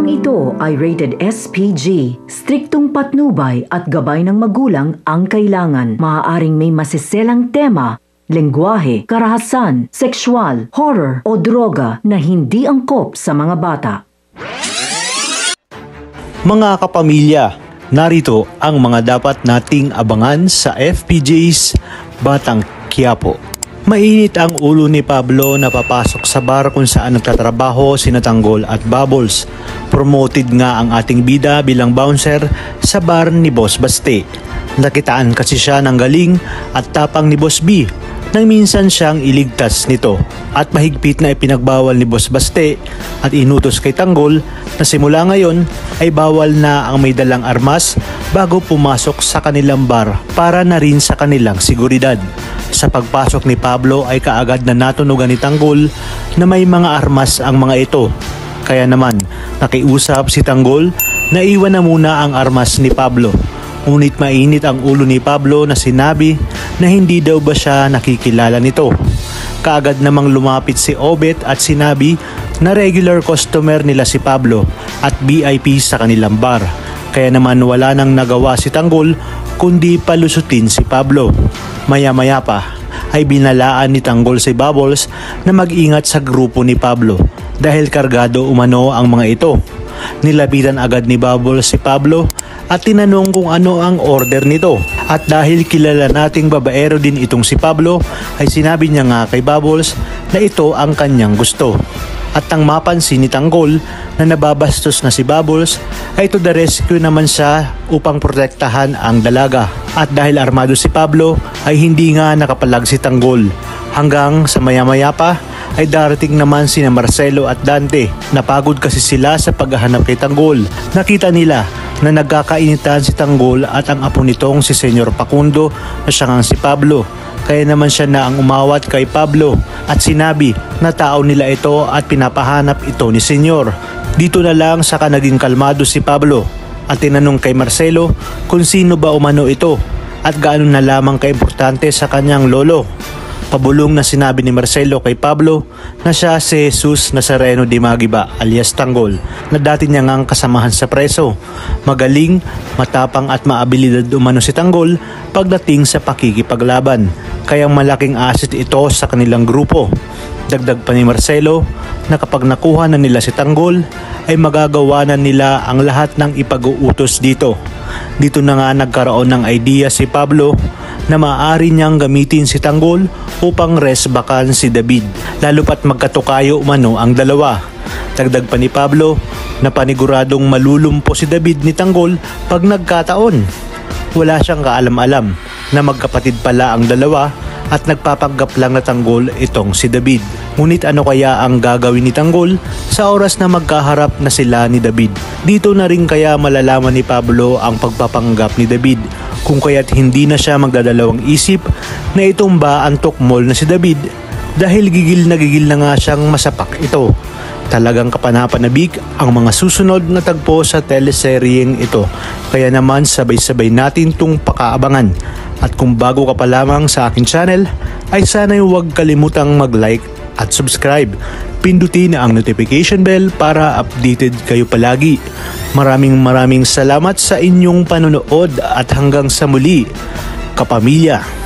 Programang ito ay rated SPG. Striktong patnubay at gabay ng magulang ang kailangan. Maaaring may masiselang tema, lengguwahe, karahasan, sexual, horror o droga na hindi angkop sa mga bata. Mga kapamilya, narito ang mga dapat nating abangan sa FPJ's Batang Quiapo. Mainit ang ulo ni Pablo na papasok sa bar kung saan nagtatrabaho sina Tanggol at Bubbles. Promoted nga ang ating bida bilang bouncer sa bar ni Boss Baste. Nakitaan kasi siya ng galing at tapang ni Boss B nang minsan siyang iligtas nito at mahigpit na ipinagbawal ni Boss Baste at inutos kay Tanggol na simula ngayon ay bawal na ang may dalang armas bago pumasok sa kanilang bar para na rin sa kanilang seguridad. Sa pagpasok ni Pablo ay kaagad na natunugan ni Tanggol na may mga armas ang mga ito. Kaya naman nakiusap si Tanggol na iwan na muna ang armas ni Pablo. Ngunit mainit ang ulo ni Pablo na sinabi na hindi daw ba siya nakikilala nito. Kaagad namang lumapit si Obet at sinabi na regular customer nila si Pablo at VIP sa kanilang bar. Kaya naman wala nang nagawa si Tanggol kundi palusutin si Pablo. Maya-maya pa ay binalaan ni Tanggol si Bubbles na mag-ingat sa grupo ni Pablo dahil kargado umano ang mga ito. Nilapitan agad ni Bubbles si Pablo at tinanong kung ano ang order nito. At dahil kilala nating babaero din itong si Pablo, ay sinabi niya nga kay Bubbles na ito ang kanyang gusto. At nang mapansin ni Tanggol na nababastos na si Bubbles, ay to the rescue naman siya upang protektahan ang dalaga. At dahil armado si Pablo, ay hindi nga nakapalag si Tanggol. Hanggang sa maya-maya pa, ay darating naman sina Marcelo at Dante. Napagod kasi sila sa paghahanap kay Tanggol. Nakita nila na nagkakainitan si Tanggol at ang apo nitong si Senyor Facundo na siya ngang si Pablo. Kaya naman siya na ang umawat kay Pablo at sinabi na tao nila ito at pinapahanap ito ni Senyor. Dito na lang saka naging kalmado si Pablo at tinanong kay Marcelo kung sino ba umano ito at gaano na lamang kaimportante sa kanyang lolo. Pabulong na sinabi ni Marcelo kay Pablo na siya si Jesus Nazareno de Magiba alias Tanggol na dati niya ngang kasamahan sa preso. Magaling, matapang at maabilidad umano si Tanggol pagdating sa pakikipaglaban. Kaya malaking asset ito sa kanilang grupo. Dagdag pa ni Marcelo na kapag nakuha na nila si Tanggol ay magagawa na nila ang lahat ng ipag-uutos dito. Dito na nga nagkaroon ng idea si Pablo na maaari niyang gamitin si Tanggol upang resbakan si David, lalo pat magkatukayo umano ang dalawa. Dagdag pa ni Pablo na paniguradong malulumpo si David ni Tanggol pag nagkataon. Wala siyang kaalam-alam na magkapatid pala ang dalawa at nagpapanggap lang na Tanggol itong si David. Ngunit ano kaya ang gagawin ni Tanggol sa oras na magkaharap na sila ni David? Dito na rin kaya malalaman ni Pablo ang pagpapanggap ni David, kung kaya't hindi na siya magdadalawang isip na itumba ang tukmol na si David dahil gigil na nga siyang masapak ito. Talagang kapanapanabik ang mga susunod na tagpo sa teleseryeng ito. Kaya naman sabay-sabay natin itong pakaabangan. At kung bago ka pa lamang sa aking channel, ay sana'y huwag kalimutang mag-like at subscribe. Pindutin ang notification bell para updated kayo palagi. Maraming salamat sa inyong panonood at hanggang sa muli, kapamilya.